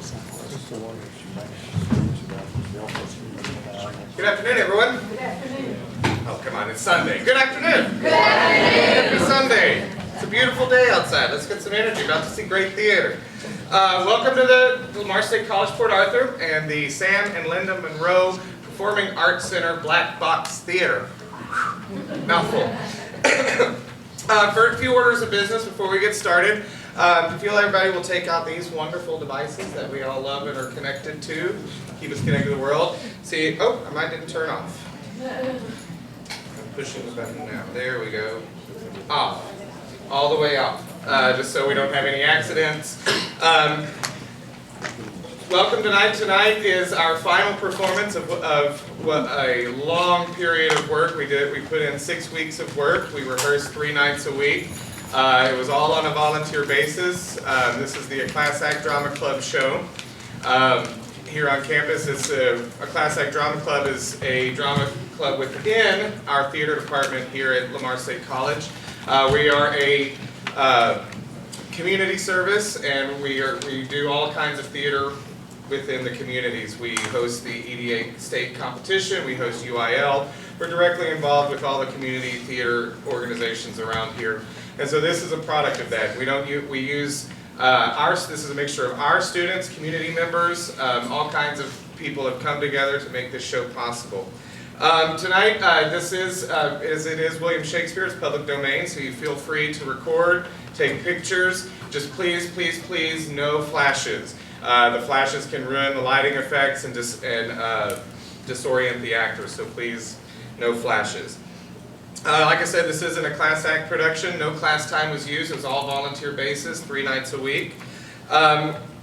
Good afternoon, everyone. Good afternoon. Oh, come on, it's Sunday. Good afternoon. Good afternoon. Happy Sunday. It's a beautiful day outside. Let's get some energy. About to see great theater. Welcome to the Lamar State College Port Arthur and the Sam and Linda Monroe Performing Arts Center Black Box Theater. Mouthful. For a few orders of business before we get started, I feel everybody will take out these wonderful devices that we all love and are connected to. Keep us connected to the world. See, oh, mine didn't turn off. I'm pushing the button now. There we go. Off. All the way off. Just so we don't have any accidents. Welcome tonight. Tonight is our final performance of what a long period of work we did. We put in 6 weeks of work. We rehearsed 3 nights a week. It was all on a volunteer basis. This is the Class Act Drama Club show. Here on campus, it's a Class Act Drama Club is a drama club within our theater department here at Lamar State College. We are a community service, and we do all kinds of theater within the communities. We host the EDA state competition, we host UIL. We're directly involved with all the community theater organizations around here. And so this is a product of that. We use this is a mixture of our students, community members, all kinds of people have come together to make this show possible. Tonight, this is, as it is William Shakespeare's public domain, so you feel free to record, take pictures. Just please, please, please, no flashes. The flashes can ruin the lighting effects and disorient the actors, so please, no flashes. Like I said, this isn't a Class Act production. No class time was used. It was all volunteer basis, 3 nights a week.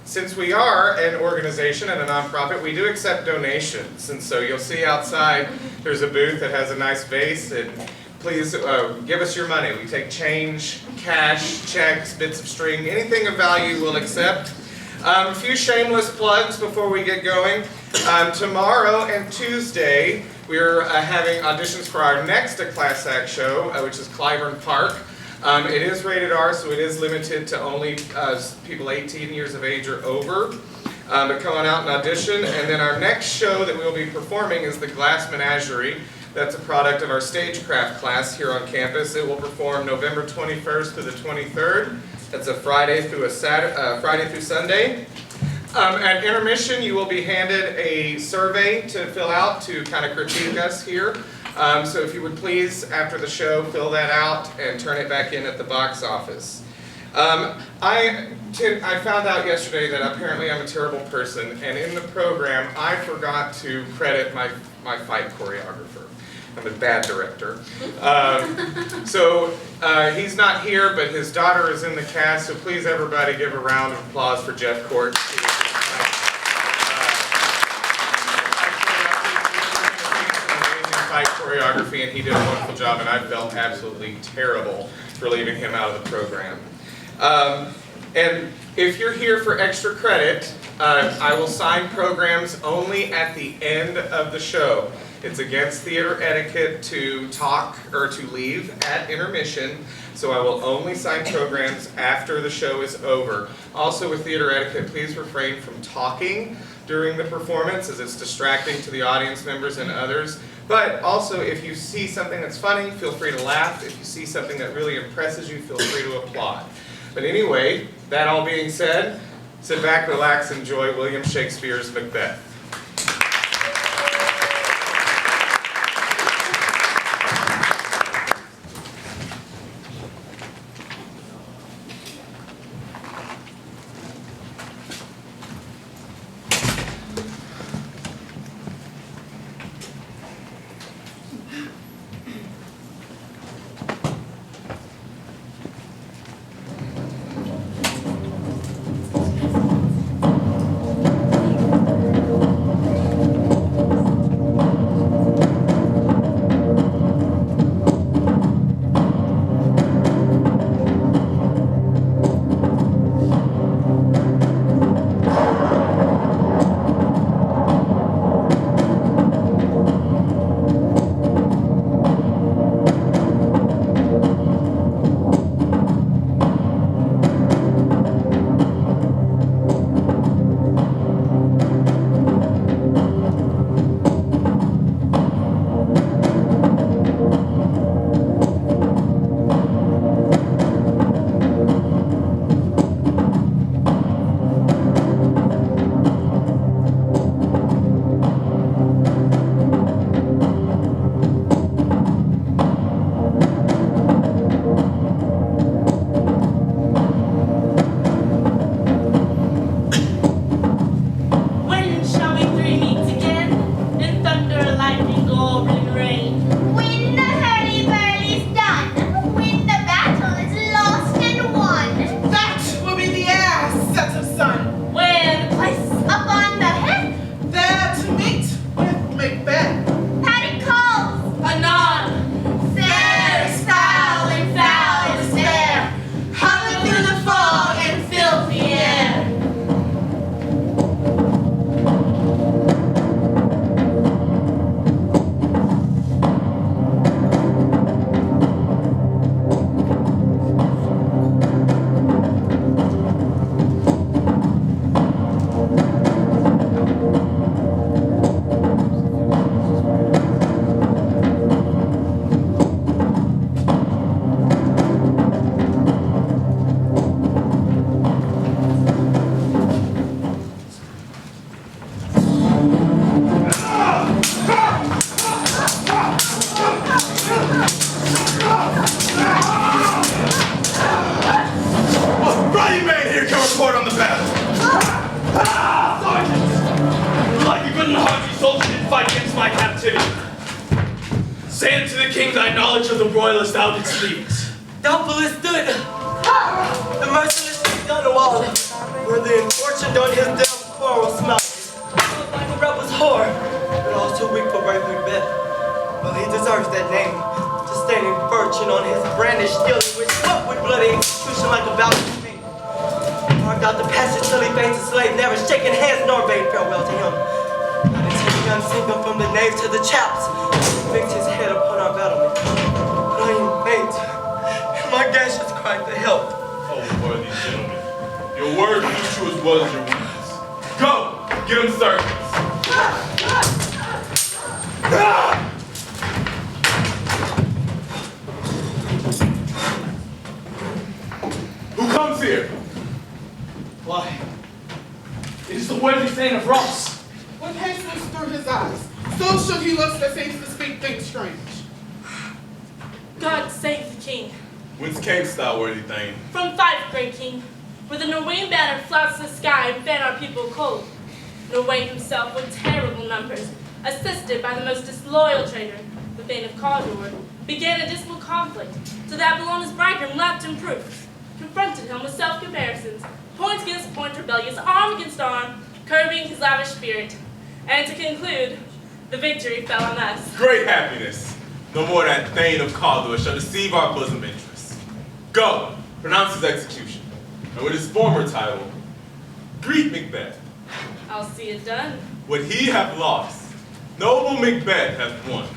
Since we are an organization and a nonprofit, we do accept donations. And so you'll see outside there's a booth that has a nice vase. And please give us your money. We take change, cash, checks, bits of string, anything of value we'll accept. A few shameless plugs before we get going. Tomorrow and Tuesday, we're having auditions for our next Class Act show, which is Clyburn Park. It is rated R, so it is limited to only people 18 years of age or over. But come on out and audition. And then our next show that we'll be performing is the Glass Menagerie. That's a product of our stagecraft class here on campus. It will perform November 21st to the 23rd. That's a Friday through Sunday. At intermission, you will be handed a survey to fill out to kind of critique us here. So if you would please, after the show, fill that out and turn it back in at the box office. I found out yesterday that apparently I'm a terrible person, and in the program, I forgot to credit my fight choreographer. I'm a bad director. He's not here, but his daughter is in the cast, so please everybody give a round of applause for Jeff Court. Fight choreography, and he did a wonderful job, and I felt absolutely terrible for leaving him out of the program. And if you're here for extra credit, I will sign programs only at the end of the show. It's against theater etiquette to talk or to leave at intermission, so I will only sign programs after the show is over. Also with theater etiquette, please refrain from talking during the performance, as it's distracting to the audience members and others. But also, if you see something that's funny, feel free to laugh. If you see something that really impresses you, feel free to applaud. But anyway, that all being said, sit back, relax, enjoy William Shakespeare's Macbeth. fight against my captivity. Say unto the king thy knowledge of the royalist thou didst lead. Doubtfully stood the merciless Dunwall, where the unfortunate on his damn quarrel smiled. Looked like a rebel's whore, but also weak for brave Macbeth. Well, he deserves that name, sustaining fortune on his brandished steel, which smoke with bloody execution like a valiant king. Carved out the passage till he faced a slave, never shaking hands nor bade farewell to him. Not until he unsing him from the nave to the chaps, fixed his head upon our battlement. But I am faint, and my gashes cried to help. Oh, worthy gentlemen, your word will do true as well as your words. Go, get him servants. Who comes here? Why, it is the worthy Thane of Ross. What haste looks through his eyes, so should he look that seems to speak things strange. God save the king. Whence camest thou, worthy Thane? From Fife, great king, where the Norwegian banner flouts the sky and fan our people cold. Norway himself with terrible numbers, assisted by the most disloyal traitor, the Thane of Cawdor, began a dismal conflict, till that Bellona's bridegroom leapt in proof, confronted him with self-comparisons, point against point rebellious, arm against arm, curbing his lavish spirit, and to conclude, the victory fell on us. Great happiness. No more that Thane of Cawdor shall deceive our bosom interests. Go, pronounce his execution, and with his former title, greet Macbeth. I'll see it done. What he hath lost, noble Macbeth hath won.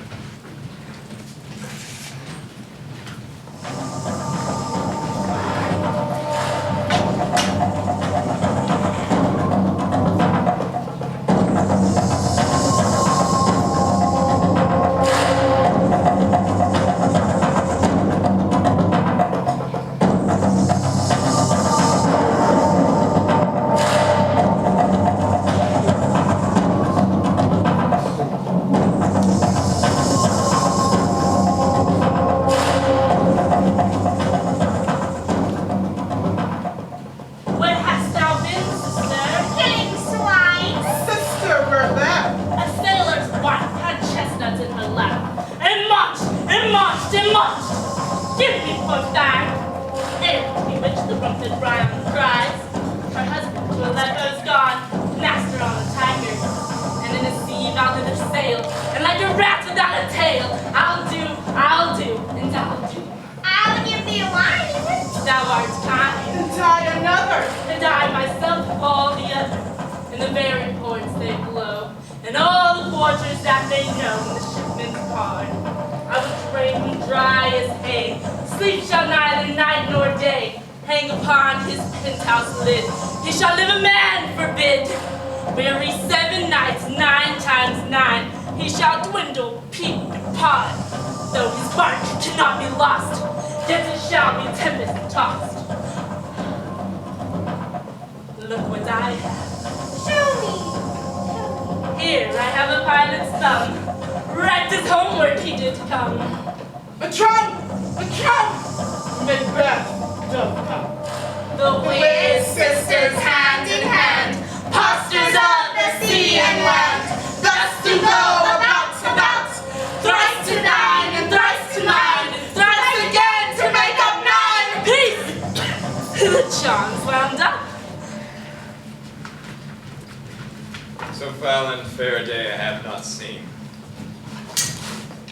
So foul and fair a day I have not seen.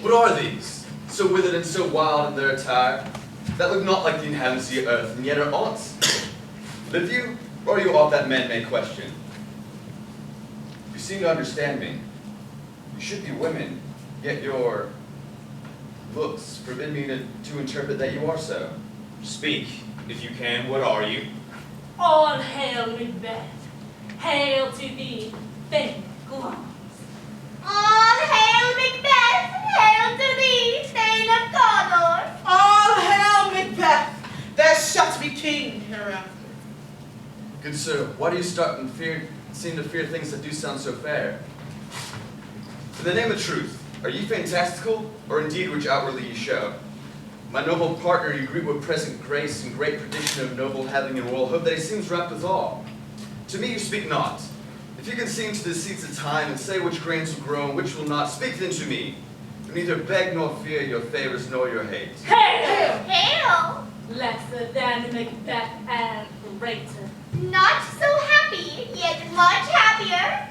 What are these? So withered and so wild in their attire, that look not like the inhabitants of the earth, and yet are aunts. Live you, or are you aught that men may question? You seem to understand me. You should be women, yet your looks forbid me to interpret that you are so. Speak, if you can, what are you? All hail Macbeth. Hail to thee, Thane Glass. All hail Macbeth. Hail to thee, Thane of Cawdor. All hail Macbeth. There shalt be king hereafter. Good sir, why do you seem to fear things that do sound so fair? In the name of truth, are ye fantastical, or indeed which outwardly ye show? My noble partner you greet with present grace and great tradition of noble having and royal hope that he seems wrapped withal. To me you speak not, If you can see into the seeds of time and say which grains will grow and which will not, speak then to me. Do neither beg nor fear your favors nor your hate. Hail! Hail! Lesser than Macbeth and greater. Not so happy, yet much happier.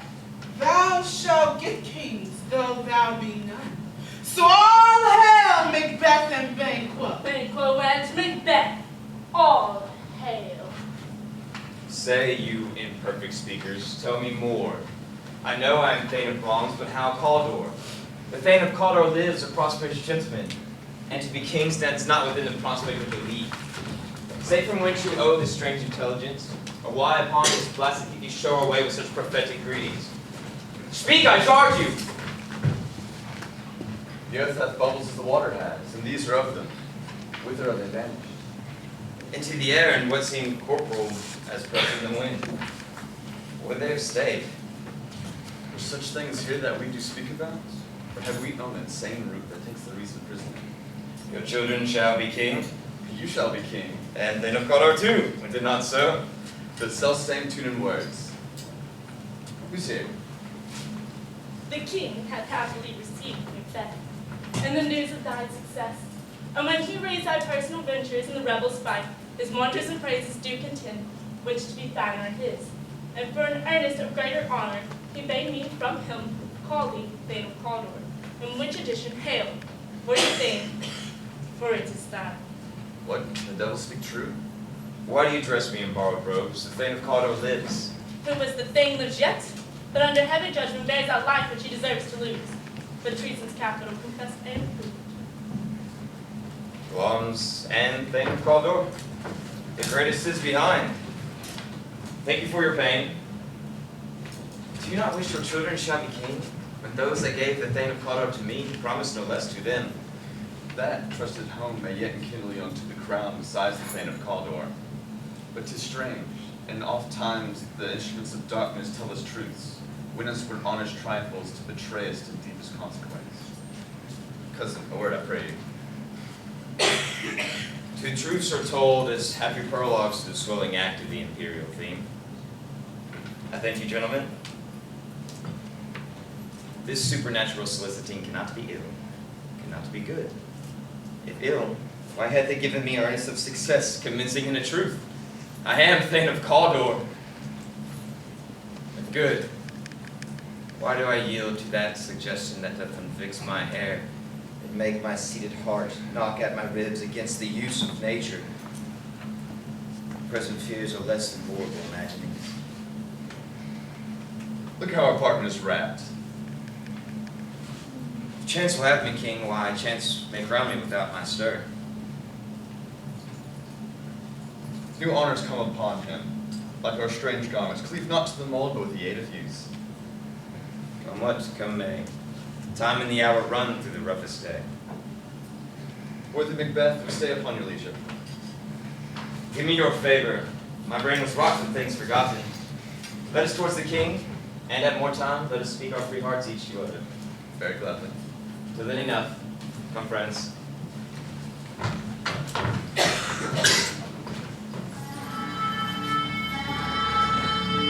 Thou shalt get kings, though thou be none. So all hail Macbeth and Banquo. Banquo and Macbeth, all hail. Say, you imperfect speakers, tell me more. I know I am Thane of Bronze, but how Cawdor? The Thane of Cawdor lives a prosperous gentleman, and to be king stands not within the prospect of belief. Say from whence you owe this strange intelligence, or why upon this blasted you show away with such prophetic greetings. Speak, I charge you! The earth hath bubbles as the water has, and these are of them. Whither are they vanished? Into the air, and what seemed corporal as present in the wind. Would they have stayed? Are such things here that we do speak about? Or have we known an insane root that takes the reason prisoner? Your children shall be king, You shall be king. and Thane of Cawdor too, was it not so? The self-same tune and words. Who's here? The king hath happily received Macbeth, and the news of thy success. And when he raised thy personal ventures in the rebels' fight, his wonders and praises do contend, which to be found are his. And for an earnest of greater honor, he bade me from him call thee Thane of Cawdor, in which addition hail, for your Thane, for it is thine. What? The devil speak true? Why do you dress me in borrowed robes? The Thane of Cawdor lives. Who was the Thane lives yet, but under heavy judgment bears out life which he deserves to lose. But treason's capital confessed and proved. Arms and Thane of Cawdor, the greatest is behind. Thank you for your pain. Do you not wish your children shall be king? When those that gave the Thane of Cawdor to me promised no less to them. That trusted home may yet enkindle you unto the crown besides the Thane of Cawdor. But 'tis strange, and oft times the instruments of darkness tell us truths, win us for honest trifles to betray us to deepest consequence. Cousin, a word I pray you. Two truths are told as happy prologues to the swelling act of the imperial theme. I thank you, gentlemen. This supernatural soliciting cannot be ill, cannot be good. If ill, why had they given me earnest of success, commencing in the truth? I am Thane of Cawdor. If good, why do I yield to that suggestion that doth unfix my hair, and make my seated heart knock at my ribs against the use of nature? Present fears are less than mortal imaginings. Look how our apartment is wrapped. If chance will have me king, why chance may crown me without my stir. New honors come upon him, like our strange garments. Cleave not to the mold, but with the aid of use. Come what come may, time and the hour run through the roughest day. Worthy Macbeth, we stay upon your leisure. Give me your favor. My brain was rocked with things forgotten. Let us towards the king, and at more time, let us speak our free hearts each to other. Very gladly. Till then enough. Come, friends.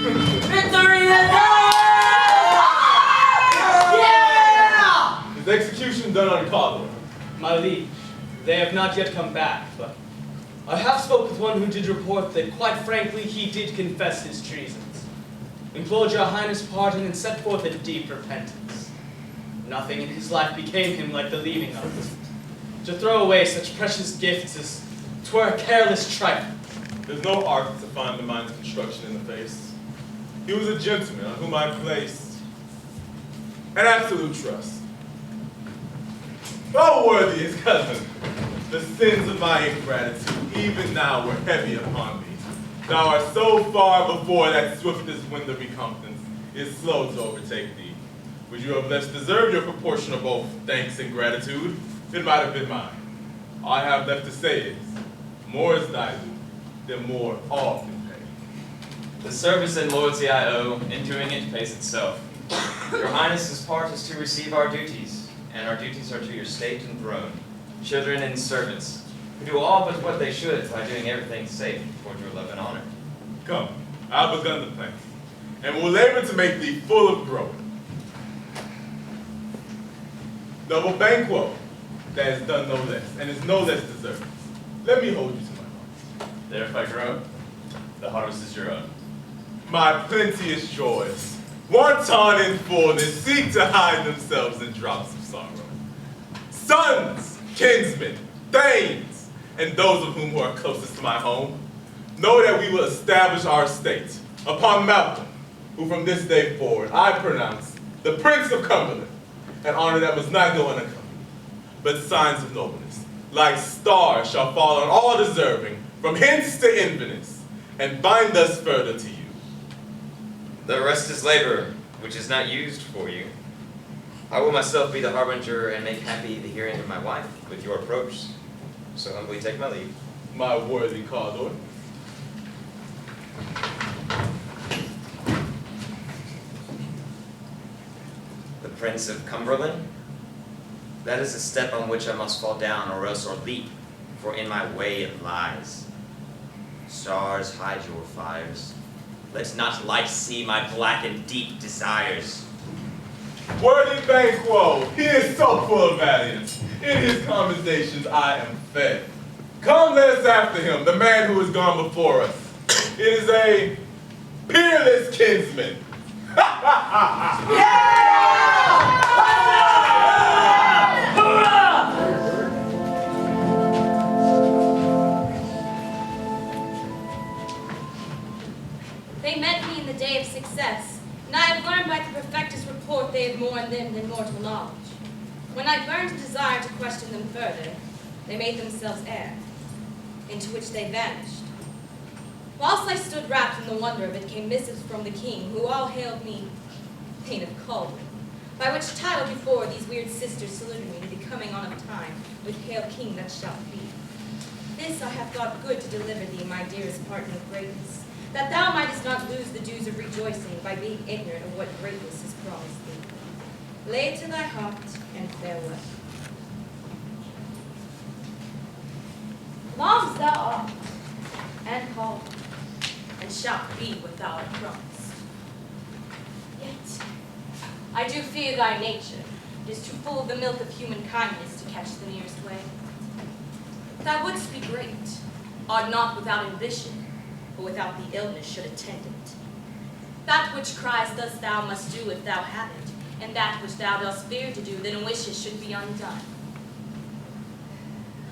Victory is His execution done on Cawdor. My liege, they have not yet come back, but I have spoke with one who did report that, quite frankly, he did confess his treasons, implored your highness pardon, and set forth a deep repentance. Nothing in his life became him like the leaving of it. To throw away such precious gifts as 'twere a careless trifle. There's no art to find the mind's construction in the face. He was a gentleman on whom I placed an absolute trust. Oh, worthy his cousin, the sins of my ingratitude, even now, were heavy upon me. Thou art so far before that swiftest wind of recompense is slow to overtake thee. Would you have less deserved your proportion of both thanks and gratitude, it might have been mine. All I have left to say is, more is thy due, then more all can pay. The service and loyalty I owe, in doing it, pays itself. Your highness's part is to receive our duties, and our duties are to your state and throne, children and servants, who do all but what they should by doing everything safe toward your love and honor. Come, I've begun the plan, and will labor to make thee full of growth. Noble Banquo, that has done no less, and is no less deserving. Let me hold you to my heart. There, if I grow, the harvest is your own. My plenteous joys, wanton in fullness, seek to hide themselves in drops of sorrow. Sons, kinsmen, thanes, and those of whom who are closest to my home, know that we will establish our state upon Malcolm, who from this day forward I pronounce the Prince of Cumberland, an honor that must not go unaccompanied, but signs of nobleness, like stars, shall fall on all deserving, from hence to infinite, and bind us further to you. The rest is labor, which is not used for you. I will myself be the harbinger and make happy the hearing of my wife with your approach. So humbly take my leave. My worthy Cawdor. The Prince of Cumberland? That is a step on which I must fall down or else or leap, for in my way it lies. Stars, hide your fires. Let not light see my black and deep desires. Worthy Banquo, he is so full of valiance. In his commendations I am fed. Come, let us after him, the man who has gone before us. It is a peerless kinsman. They met me in the day of success, and I have learned by the perfectest report they have more in them than mortal knowledge. When I burned a desire to question them further, they made themselves air, into which they vanished. Whilst I stood wrapped in the wonder of it, came missives from the king, who all hailed me Thane of Caldwell, by which title before these weird sisters saluted me to the coming on of time, with hail king that shalt be. This I have thought good to deliver thee, my dearest partner of greatness, that thou mightest not lose the dues of rejoicing by being ignorant of what greatness is promised thee. Lay it to thy heart, and farewell. Long as thou art, and called, and shalt be what thou art promised. Yet, I do fear thy nature is too full of the milk of human kindness to catch the nearest way. Thou wouldst be great, art not without ambition, but without the illness should attend it. That which cries thus thou must do if thou have it, and that which thou dost fear to do, then wishes should be undone.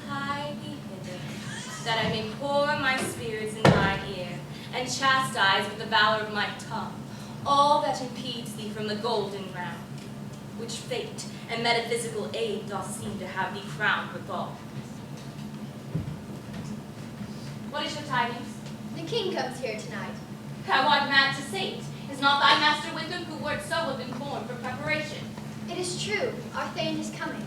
Hie thee hither, that I may pour my spirits in thy ear, and chastise with the valor of my tongue all that impedes thee from the golden round, which fate and metaphysical aid doth seem to have thee crowned withal. What is your tidings? The king comes here tonight. Thou art mad to say it. Is not thy master with him, who wert so have informed for preparation? It is true, our Thane is coming.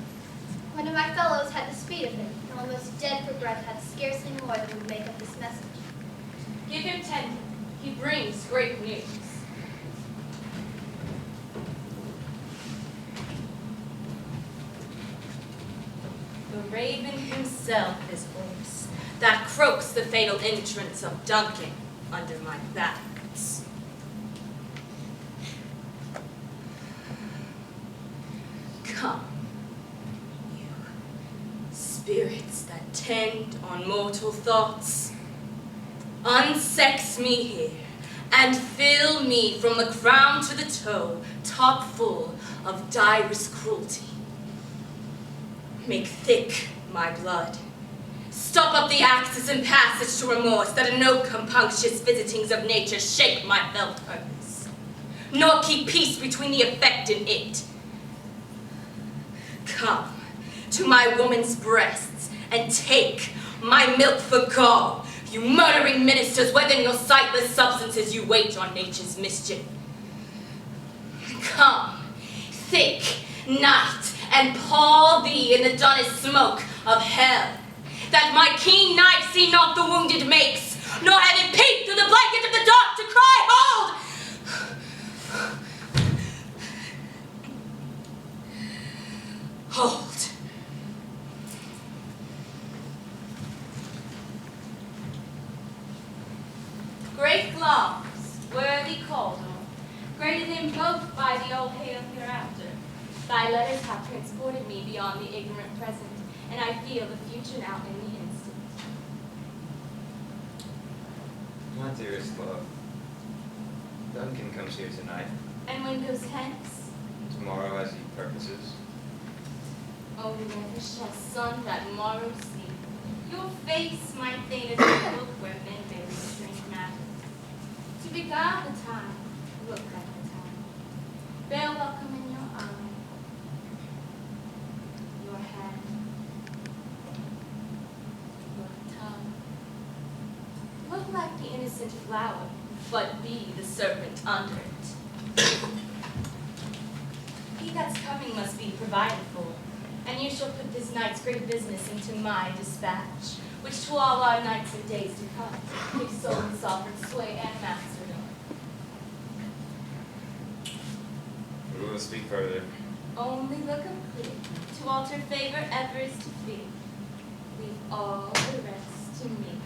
One of my fellows had the speed of him, and almost dead for breath had scarcely more than would make up this message. Give him tender. He brings great news. The raven himself is hoarse, that croaks the fatal entrance of Duncan under my battlements. Come, you spirits that tend on mortal thoughts, unsex me here, and fill me from the crown to the toe, top full of direst cruelty. Make thick my blood. Stop up the axis and passage to remorse, that in no compunctious visitings of nature shake my felt purpose, nor keep peace between the effect and it. Come to my woman's breasts and take my milk for gall, you murdering ministers, whether in your sightless substances you wait on nature's mischief. Come, thick night, and pall thee in the dunnest smoke of hell, that my keen knife see not the wounded makes, nor have it peep through the blanket of the dark to cry, hold! Hold. Great glass, worthy Caldwell, greater than both by the old hail hereafter. Thy letters have transported me beyond the ignorant present, and I feel the future now in the instant. My dearest love, Duncan comes here tonight, And when goes hence? tomorrow as he purposes. Oh, never shall sun that morrow see your face, my thane, as you look where men bear strange matters. To beguile the time, look at the time. Bear welcome in your eye, your hand, your tongue. Look like the innocent flower, but be the serpent under it. He that's coming must be provided for, and you shall put this night's great business into my dispatch, which to all our nights and days to come, give soul and sovereign sway and masterdom. We will speak further. Only look up clear, to alter favor ever is to fear. Leave all the rest to me.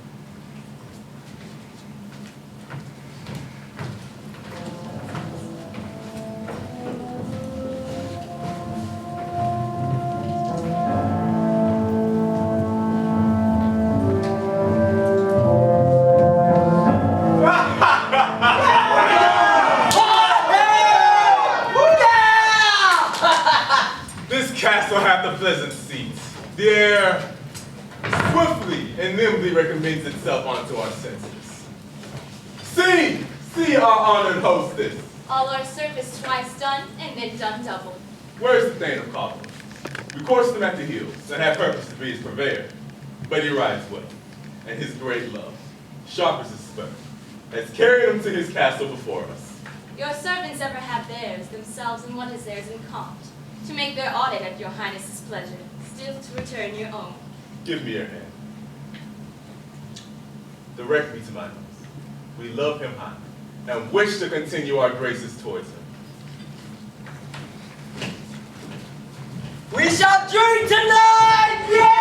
This castle hath a pleasant seat. The air swiftly and nimbly recommends itself unto our senses. See our honored hostess. All our service twice done, and then done double. Where's the Thane of Cawthorne? We coursed him at the hills, and had purpose to be his purveyor. But he rides well, and his great love, sharp as a spur, has carried him to his castle before us. Your servants ever have theirs, themselves, and what is theirs in compt, to make their audit at your highness's pleasure, still to return your own. Give me your hand. Direct me to my host. We love him high, and wish to continue our graces towards him. We shall drink tonight! Yeah!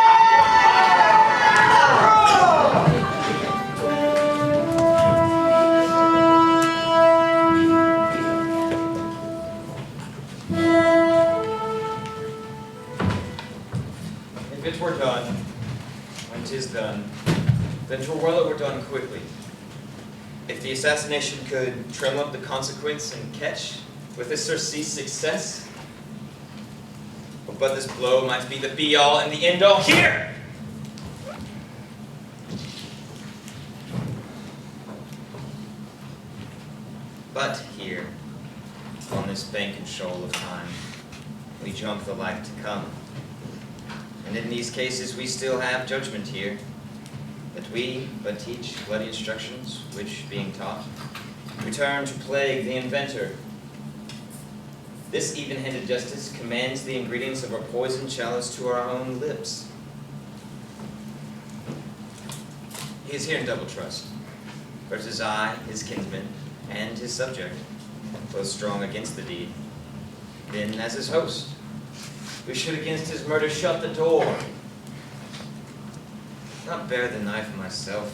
If it were done, when 'tis done, then 'twere well it were done quickly. If the assassination could trim up the consequence and catch with a surcease success, but this blow might be the be-all and the end-all here! But here, on this bank and shoal of time, we jump the life to come. And in these cases we still have judgment here, that we but teach bloody instructions, which, being taught, return to plague the inventor. This even-handed justice commands the ingredients of a poison chalice to our own lips. He is here in double trust, for it is I, his kinsman, and his subject, both strong against the deed. Then, as his host, we should against his murder shut the door. Not bear the knife myself.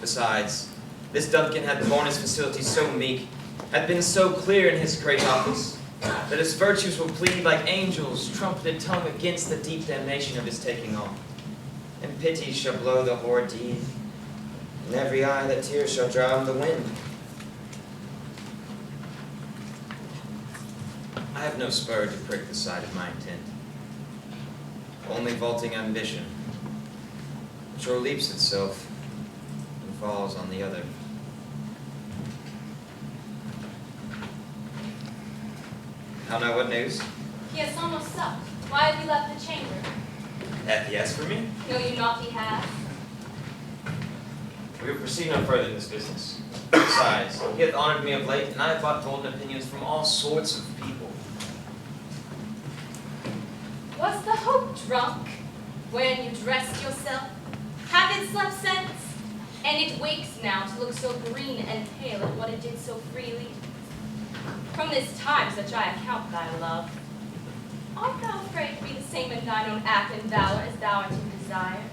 Besides, this Duncan had borne his facility so meek, had been so clear in his great office, that his virtues will plead like angels, trumpeted tongue against the deep damnation of his taking on. And pity shall blow the horrid deed, and every eye that tears shall drown the wind. I have no spur to prick the side of my intent, only vaulting ambition, which o'erleaps itself and falls on the other. How now, what news? He has almost supped. Why have you left the chamber? Hath he asked for me? Know you not he has? We will proceed no further in this business. Besides, he hath honored me of late, and I have bought golden opinions from all sorts of people. Was the hope drunk when you dressed yourself? Have it slept since? And it wakes now to look so green and pale at what it did so freely. From this time such I account thy love. Art thou afraid to be the same in thine own act and valor as thou art in desire?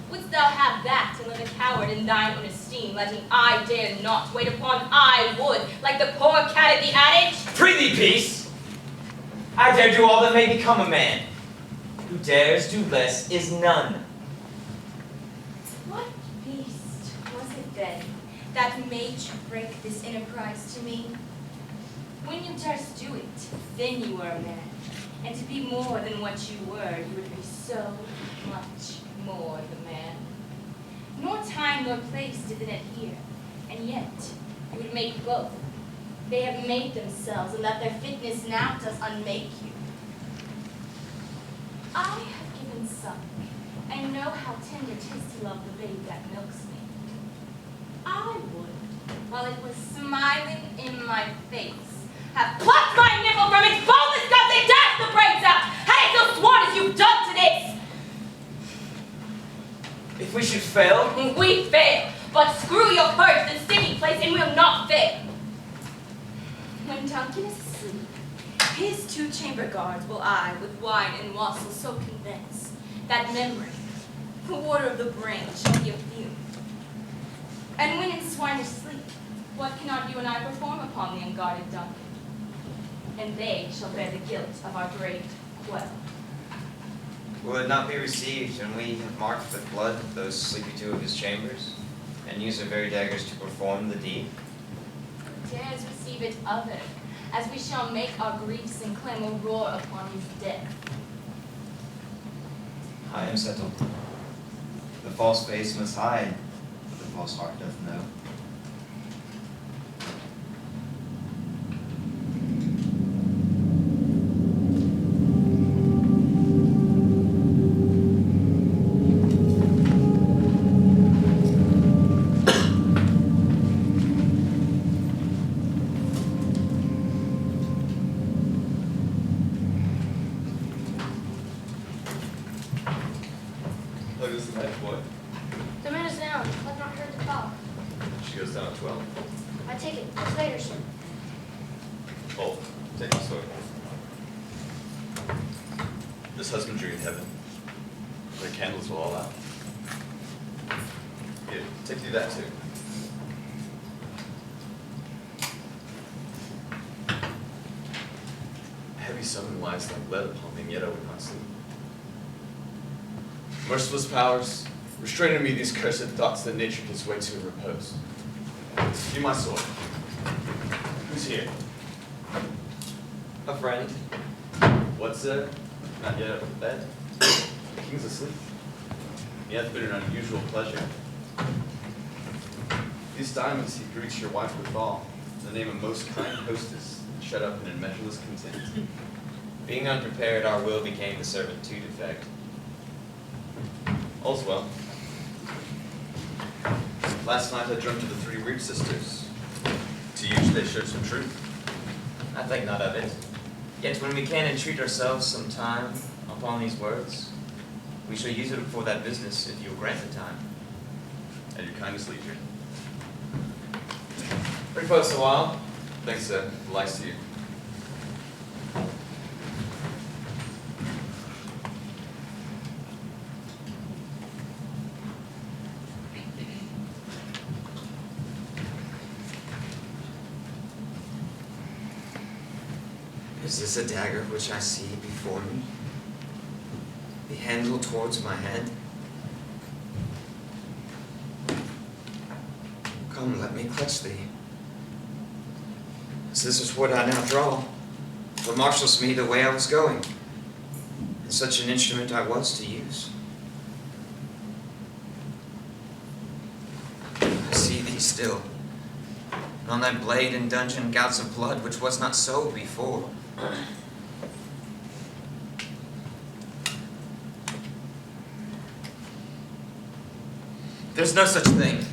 Wouldst thou have that, and live a coward in thine own esteem, letting I dare not wait upon I would, like the poor cat of the adage? Prithee, peace! I dare do all that may become a man. Who dares do less is none. What beast was it then that made you break this enterprise to me? When you durst do it, then you were a man. And to be more than what you were, you would be so much more the man. Nor time nor place did it adhere, and yet you would make both. They have made themselves, and that their fitness now does unmake you. I have given suck, and know how tender 'tis to love the babe that milks me. I would, while it was smiling in my face, have plucked my nipple from its boneless guts and dashed the brains out, had it so sworn as you've done to this. If we should fail, We fail, but screw your purse, the sticking place, and we'll not fail. When Duncan is asleep, his 2 chamber guards will I, with wine and wassail, so convince that memory, the water of the brain, shall be a fume. And when in swinish sleep, what cannot you and I perform upon the unguarded Duncan? And they shall bear the guilt of our great quell. will it not be received when we have marked with blood those sleepy 2 of his chambers, and use our very daggers to perform the deed? Dares receive it other, as we shall make our griefs and clamor roar upon his death. I am settled. The false face must hide, but the false heart doth know. Look, this is the night boy. The man is down. I've not heard the call. She goes down at 12. I take it. It's later, sir. Oh, take my sword. This husbandry in heaven, their candles will all out. Here, take you that too. A heavy summon lies like lead upon me, and yet I would not sleep. Merciless powers, restrain in me these cursed thoughts that nature gives way to in repose. Give my sword. Who's here? A friend. What's there? Not yet up in bed. The king's asleep. He hath been an unusual pleasure. These diamonds he greets your wife withal, in the name of most kind hostess, shut up in immeasureless content. Being unprepared, our will became the servant to defect. All's well. Last night I dreamt of the 3 weird sisters. To you they showed some truth. I think not of it. Yet when we can entreat ourselves some time upon these words, we shall use it for that business if you will grant the time. At your kindest leisure. Repose a while. Thanks, sir. Lies to you. Is this a dagger which I see before me? The handle towards my head? Come, let me clutch thee. Scissors would I now draw, but marshals me the way I was going, and such an instrument I was to use. I see thee still, and on thy blade in dungeon gouts of blood, which was not so before. There's no such thing.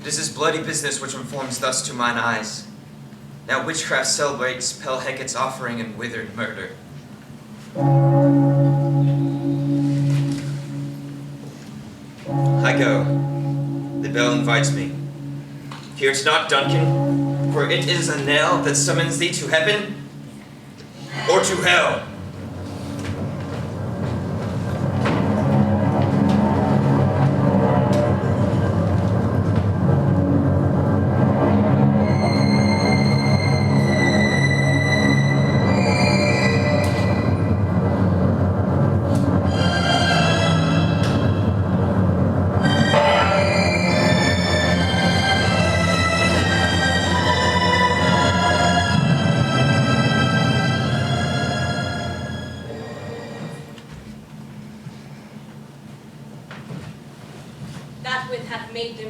It is this bloody business which informs thus to mine eyes. Now witchcraft celebrates Pell Hecate's offering and withered murder. I go. The bell invites me. Hear it not, Duncan, for it is a knell that summons thee to heaven or to hell.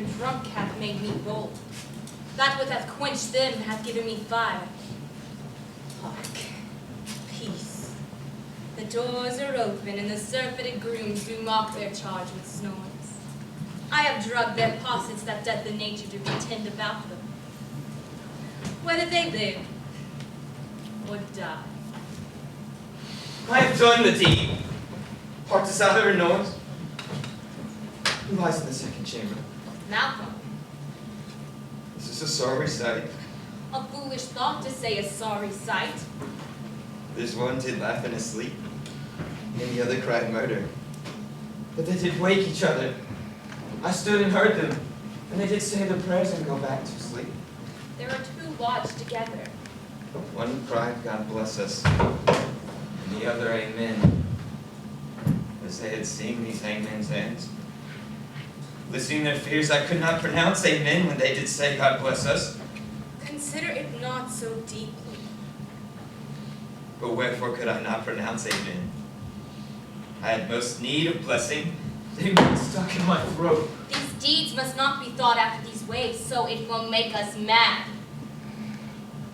and drunk hath made me bold. That which hath quenched them hath given me fire. Hark, peace. The doors are open, and the surfeited grooms do mock their charge with snores. I have drugged their possets that death and nature do contend about them. Whether they live or die. I have done the deed. Hark to sound of her noise. Who lies in the second chamber? Malcolm, This is a sorry sight. a foolish thought to say a sorry sight. There's one did laugh in his sleep, and the other cried murder. But they did wake each other. I stood and heard them, and they did say their prayers and go back to sleep. There are two lodged together. One cried, God bless us, and the other, Amen, as they had seen these hangmen's hands. Listening their fears, I could not pronounce Amen when they did say, God bless us. Consider it not so deeply. But wherefore could I not pronounce Amen? I had most need of blessing. They were stuck in my throat. These deeds must not be thought after these ways, so it will make us mad.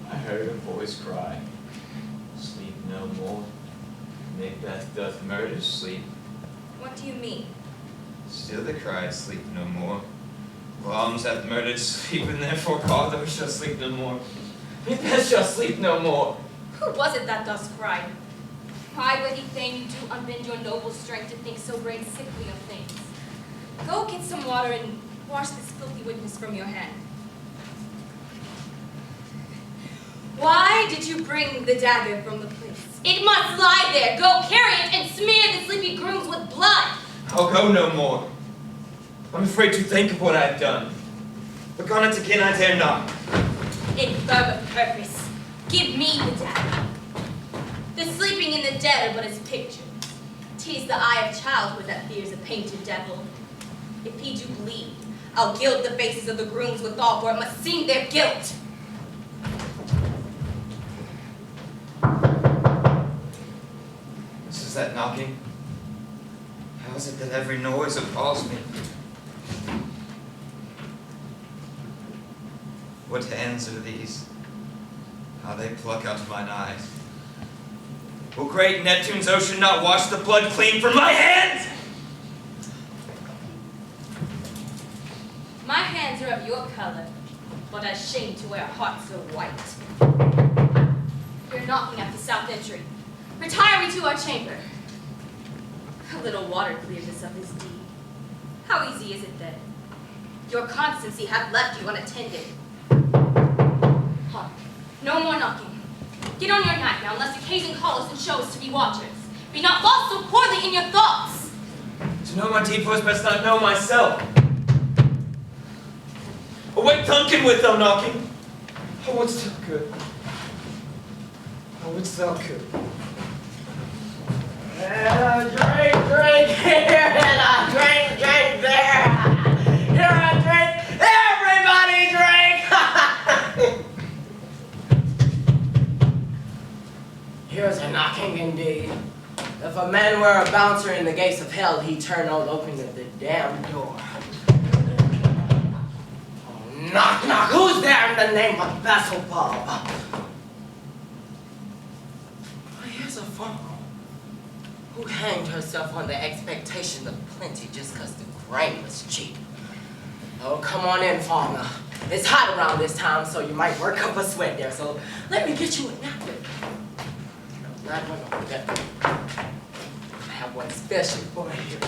I heard a voice cry, sleep no more. Macbeth doth murder sleep. What do you mean? Still the cry, sleep no more. Worms hath murdered sleep, and therefore Calder shall sleep no more. Macbeth shall sleep no more. Who was it that thus cried? Why would he fain you do unbend your noble strength to think so great sickly of things? Go get some water and wash this filthy witness from your hand. Why did you bring the dagger from the place? It must lie there. Go carry it and smear the sleepy grooms with blood. I'll go no more. I'm afraid to think of what I have done. Look on it again, I dare not. In further purpose, give me the dagger. The sleeping and the dead are but as pictures. 'Tis the eye of childhood that fears a painted devil. If he do bleed, I'll gild the faces of the grooms withal, for it must seem their guilt. This is that knocking. How is it that every noise appalls me? What hands are these? How they pluck out mine eyes. Will great Neptune's ocean not wash the blood clean from my hands? My hands are of your color, but ashamed to wear a heart so white. We're knocking at the south entry. Retire we to our chamber. A little water clears us of this deed. How easy is it then? Your constancy hath left you unattended. Hark, no more knocking. Get on your knife now, unless occasion call us and show us to be watchers. Be not lost so poorly in your thoughts. To know my deed was best not know myself. Awake Duncan with thou knocking. How wouldst thou could? How wouldst thou could? Drink here, and a drink there. Here a drink, everybody drink. Here's a knocking indeed. If a man were a bouncer in the gates of hell, he'd turn on opening of the damn door. Oh, knock, knock, who's there in the name of Beelzebub? Oh, here's a farmer who hanged herself on the expectation of plenty just 'cause the grain was cheap. Oh, come on in, farmer. It's hot around this time, so you might work up a sweat there, so let me get you a napkin. No, not one of that. I have one special for you.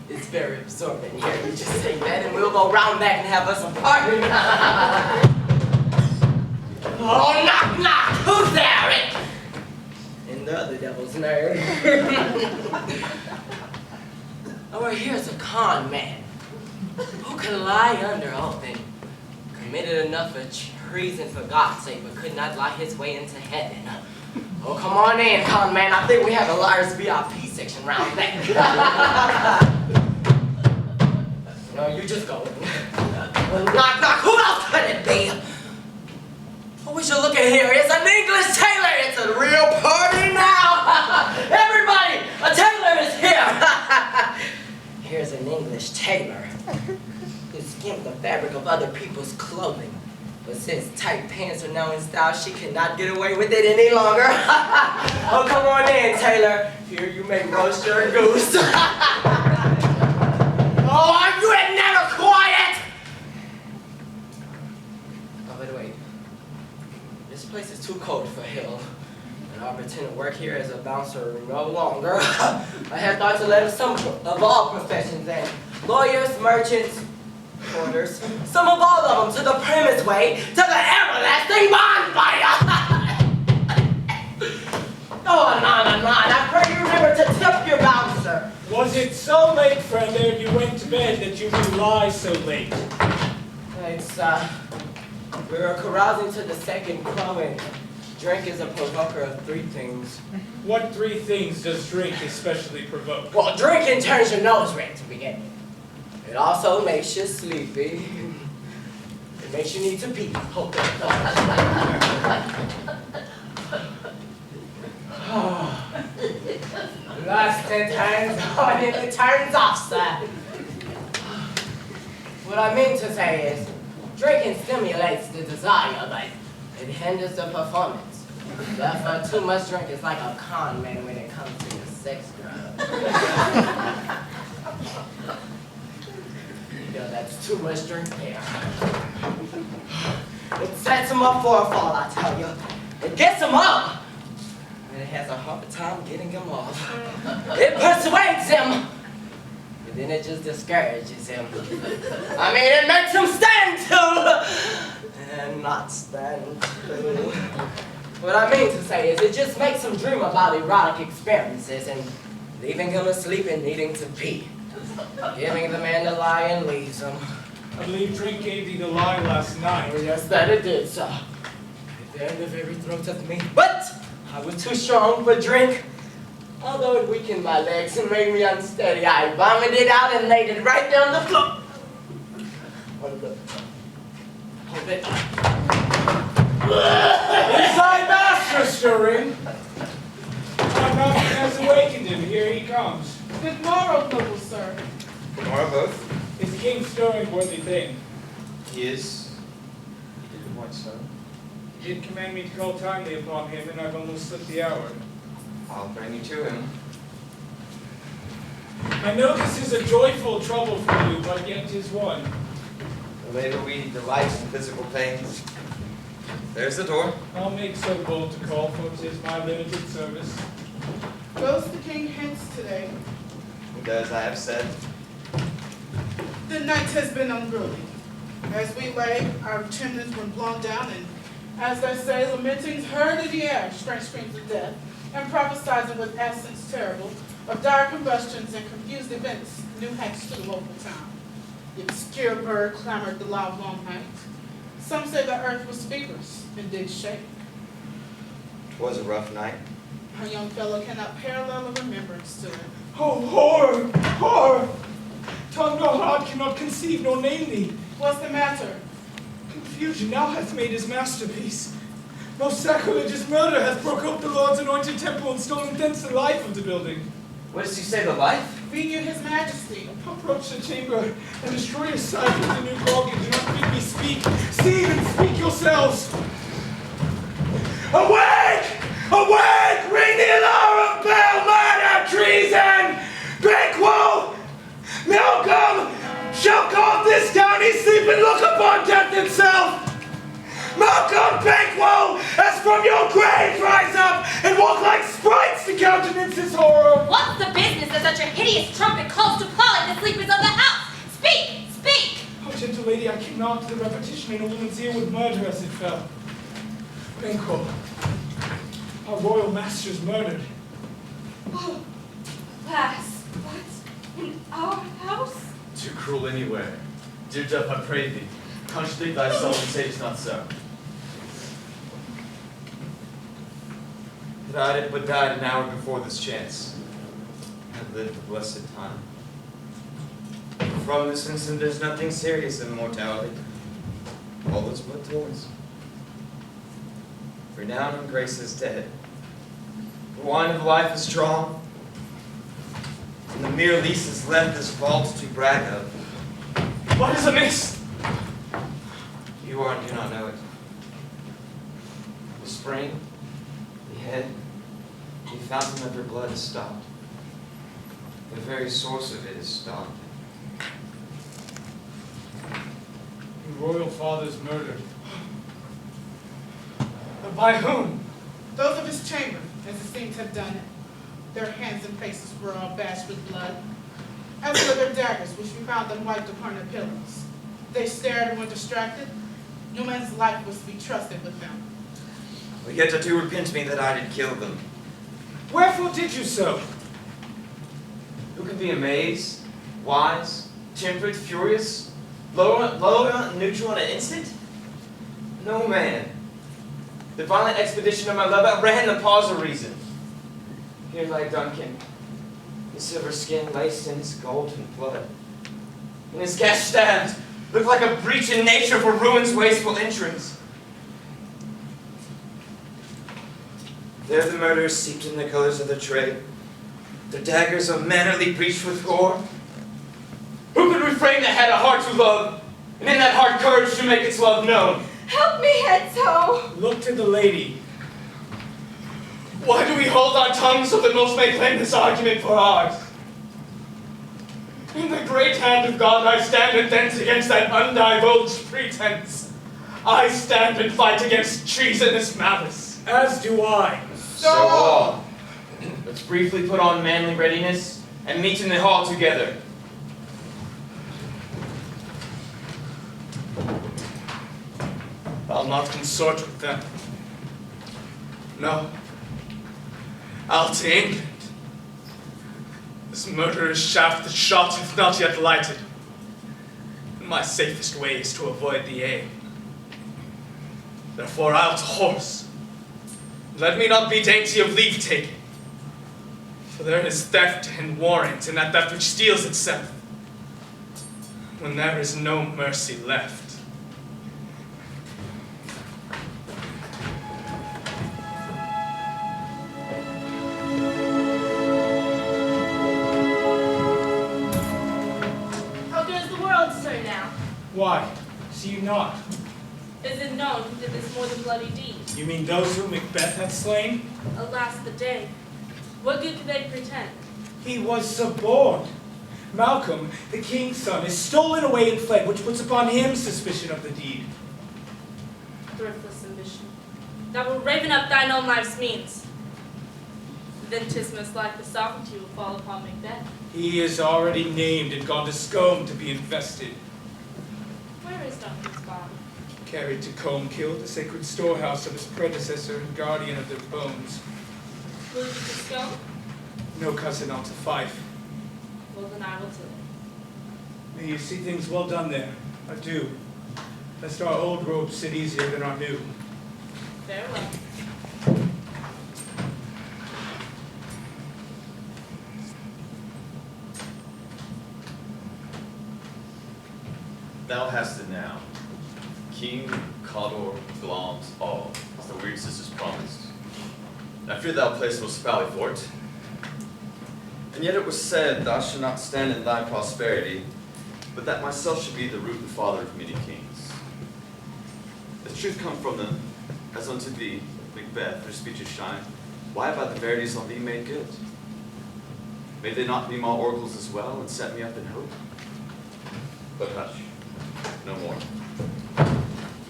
It's very absorbent here. You just take that and we'll go round back and have us a party. Oh, knock, knock! Who's there? And the other devil's nerd. Oh, well, here's a con man who can lie under oath and committed enough of treason for God's sake, but could not lie his way into heaven. Oh, come on in, con man. I think we have a liar's VIP section round back. No, you just go. Well, knock, knock. Who else could it be? Oh, we should look at here. It's an English tailor. It's a real party now. Everybody, a tailor is here. Here's an English tailor who skimmed the fabric of other people's clothing. But since tight pants are now in style, she cannot get away with it any longer. Oh, come on in, Taylor. Here you may roast your goose. Oh, are you never quiet? Oh, by the way, this place is too cold for Hill. And I'll pretend to work here as a bouncer no longer. I had thought to let some of all professions in. Lawyers, merchants, porters, some of all of them to the premise way, to the everlasting bonfire! Oh, no. I pray you remember to tip your bouncer. Was it so late, friend, ere you went to bed that you do lie so late? It's, we were carousing to the second crowing. Drink is a provoker of three things. What three things does drink especially provoke? Well, drinking turns your nose red to begin with. It also makes you sleepy. It makes you need to pee. Hold Last 10 turns on and it turns off, sir. What I mean to say is, drinking stimulates the desire, but it hinders the performance. Therefore, too much drink is like a con man when it comes to your sex drive. That's too much drink there. It sets him up for a fall, I tell you. It gets him up. And it has a hard time getting him off. It persuades him. And then it just discourages him. I mean, it makes him stand too. And not stand too. What I mean to say is, it just makes him dream about erotic experiences and leaving him asleep and needing to pee. Giving the man the lie and leaves him. I believe drink gave thee the lie last night. Oh, yes, that it did, sir. At the end of every throat of me. But I was too strong for drink. Although it weakened my legs and made me unsteady, I vomited it out and laid it right down the floor. Hold it. Is thy master stirring? My master has awakened him. Here he comes. Good morrow, noble sir. Good morrow, both. Is the king stirring, worthy thing? He is. He did what, sir? He did command me to call timely upon him, and I've almost slipped the hour. I'll bring you to him. I know this is a joyful trouble for you, but yet 'tis one. The labor we delights in physical pains. There's the door. I'll make so bold to call, for 'tis my limited service. Goes the king hence today. He does, I have said. The night has been unruly. As we lay, our chimneys were blown down, and as they say, lamentings heard in the air, strange screams of death, and prophesizing with accents terrible of dire combustions and confused events new hacks to the local town. The obscure bird clamored the loud long night. Some say the earth was feverish and did shake. 'Twas a rough night. Our young fellow cannot parallel a remembrance to it. Oh, horror! Horror! Tongue nor heart cannot conceive nor name thee. What's the matter? Confusion now hath made his masterpiece. Most sacrilegious murder hath broke up the Lord's anointed temple and stolen thence the life of the building. What does he say, the life? Be you his majesty. Approach the chamber and destroy your sight with the new grog and do not bid me speak. See and speak yourselves. Awake! Awake! Ring the alarm of bell, murder, treason! Banquo! Malcolm shall call this downy sleep and look upon death himself! Malcolm Banquo, as from your grave rise up and walk like sprites to countenance his horror! What's the business that such a hideous trumpet calls to appalling the sleepers of the house? Speak! Speak! Oh, gentle lady, I cannot. The repetition in a woman's ear would murder as it fell. Banquo, our royal master's murdered. Oh, lass, what? In our house? Too cruel anywhere. Dear Jeff, I pray thee, contradict thyself and say it's not so. That I had but died an hour before this chance. Had lived a blessed time. From this instant there's nothing serious in mortality. All those but toys. Renown and grace is dead. The wine of life is drawn, and the mere lease is left this vault to brag of. What is amiss? You are and do not know it. The spring, the head, the fountain of your blood is stopped. The very source of it is stopped. Your royal father's murdered. By whom? Those of his chamber, as it seems, have done it. Their hands and faces were all bashed with blood, as were their daggers, which we found them wiped upon their pillows. They stared and were distracted. No man's life was to be trusted with them. But yet I do repent me that I did kill them. Wherefore did you so? Who can be amazed, wise, temperate, furious, low and neutral in an instant? No man. The violent expedition of my love outran the pause of reason. Here lay Duncan, his silver skin laced in his golden blood. And his gash stabbed looked like a breach in nature for ruin's wasteful entrance. There the murderers seeped in the colors of the trade, their daggers unmannerly breached with gore. Who could refrain that had a heart to love, and in that heart courage to make its love known? Help me, Hetzo! Look to the lady. Why do we hold our tongues so that most may claim this argument for ours? In the great hand of God I stand and thence against that undivulged pretense. I stand and fight against treasonous malice. As do I. So all. Let's briefly put on manly readiness and meet in the hall together. I'll not consort with them. No. I'll to England. This murderer's shaft that shot hath not yet lighted. And my safest way is to avoid the aim. Therefore I'll to horse. Let me not be dainty of leave-taking. For there is theft and warrant in that theft which steals itself, when there is no mercy left. How goes the world, sir, now? Why? See you not? Is it known who did this more than bloody deed? You mean those whom Macbeth hath slain? Alas the day. What good could they pretend? He was suborned. Malcolm, the king's son, is stolen away and fled, which puts upon him suspicion of the deed. Thriftless ambition, that will raven up thine own life's means. Then 'tis most like the sovereignty will fall upon Macbeth. He is already named and gone to Scone to be invested. Where is Duncan's body? Carried to Combe-Kill, the sacred storehouse of his predecessor and guardian of their bones. Will you to Scone? No cousin on to Fife. Well, then I will to it. May you see things well done there. Adieu. Lest our old robes sit easier than our new. Farewell. Thou hast it now. King, Cawdor, Glamis, all, as the weird sisters promised. And I fear thou playest most foully for it. And yet it was said, thou shalt not stand in thy prosperity, but that myself should be the root and father of many kings. If truth come from them, as unto thee, Macbeth, their speeches shine, why by the verities on thee made good? May they not be my oracles as well, and set me up in hope? But hush, no more.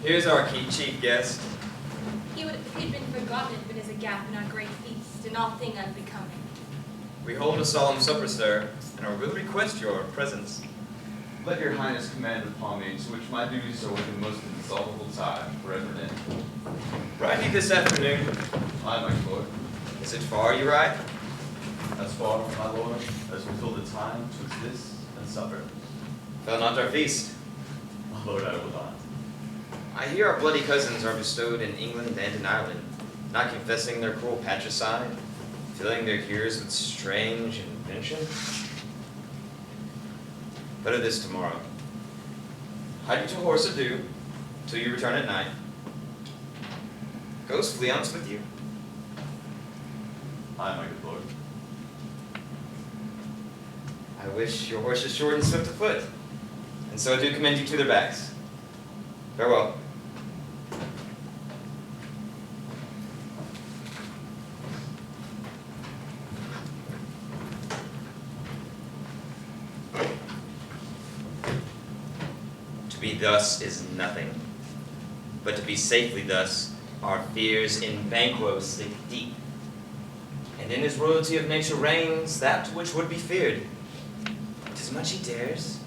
Here's our chief guest. He would, if he'd been forgotten, if it is a gap in our great feast, and all thing unbecoming. We hold a solemn supper, sir, and will request your presence. Let your highness command upon me, to which my duties are with the most indissoluble tie, forever and ever. Ride ye this afternoon? Aye, my lord. Is it far you ride? As far, my lord, as we fill the time twixt this and supper. Fail not our feast. My lord, I will not. I hear our bloody cousins are bestowed in England and in Ireland, not confessing their cruel patricide, filling their hearers with strange invention. Better this tomorrow. Hide you to horse adieu, till you return at night. Goes Fleance with you? Aye, my good lord. I wish your horses short and swift of foot, and so I do commend you to their backs. Farewell. To be thus is nothing, but to be safely thus, our fears in Banquo sink deep, and in his royalty of nature reigns that which would be feared. 'Tis much he dares.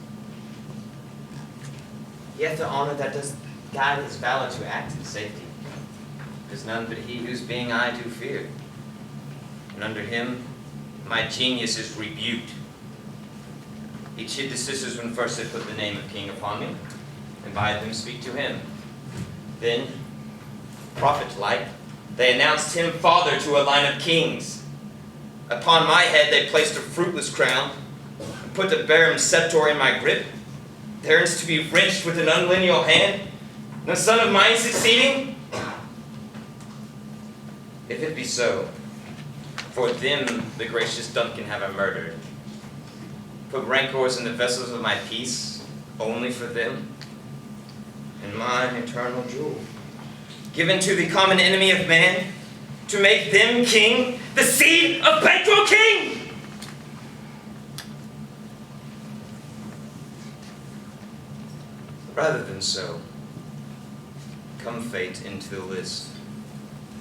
He hath the honor that does guide his valor to act in safety. 'Tis none but he whose being I do fear, and under him my genius is rebuked. He chid the sisters when first they put the name of king upon me, and bade them speak to him. Then, prophet-like, they announced him father to a line of kings. Upon my head they placed a fruitless crown, and put the barren scepter in my grip, thereins to be wrenched with an unlineal hand, no son of mine succeeding? If it be so, for them the gracious Duncan have I murdered. Put rancors in the vessels of my peace, only for them, and mine eternal jewel, given to the common enemy of man, to make them king, the seed of Banquo king! Rather than so, come fate into the list,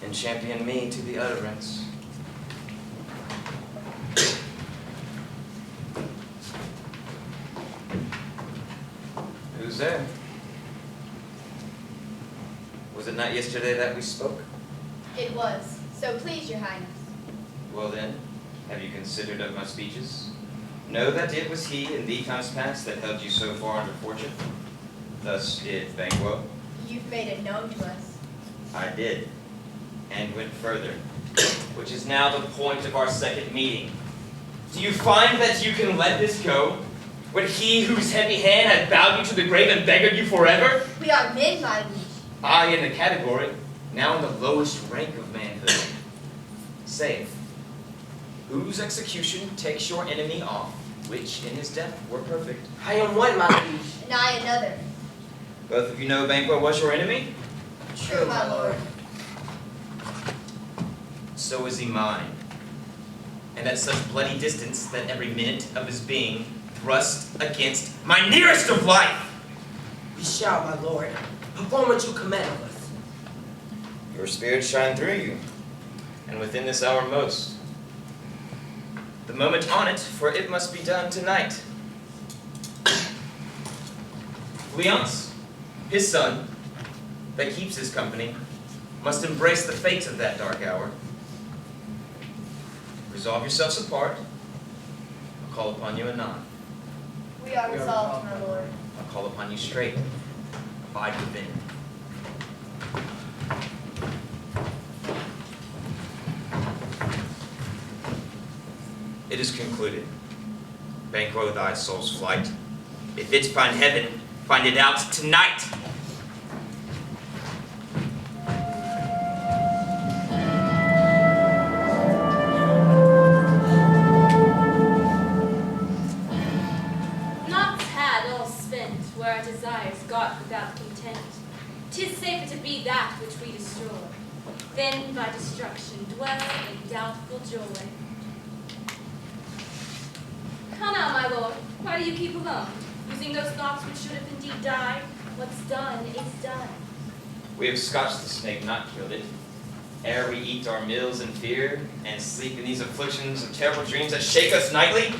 and champion me to the utterance. Who's there? Was it not yesterday that we spoke? It was. So please, your highness. Well then, have you considered of my speeches? Know that it was he in the times past that held you so far under fortune. Thus did Banquo. You've made it known to us. I did, and went further, which is now the point of our second meeting. Do you find that you can let this go, when he whose heavy hand hath bowed you to the grave and beggared you forever? We are men, my liege. I in the category, now in the lowest rank of manhood. Say, whose execution takes your enemy off, which in his death were perfect? I am one, my liege. And I another. Both of you know Banquo was your enemy? True, my lord. So is he mine. And at such bloody distance that every minute of his being thrust against my nearest of life. We shall, my lord, perform what you command of us. Your spirit shine through you, and within this hour most. The moment on it, for it must be done tonight. Leonce, his son, that keeps his company, must embrace the fate of that dark hour. Resolve yourselves apart. I'll call upon you anon. We are resolved, my lord. I'll call upon you straight. Abide within. It is concluded. Banquo thy soul's flight. If it's find heaven, find it out tonight. Not had all spent where our desires got without content. 'Tis safer to be that which we destroy, than by destruction dwell in doubtful joy. Come now, my lord, why do you keep alone? Using those thoughts which should have indeed died? What's done is done. We have scotched the snake, not killed it. Ere we eat our meals in fear, and sleep in these afflictions of terrible dreams that shake us nightly,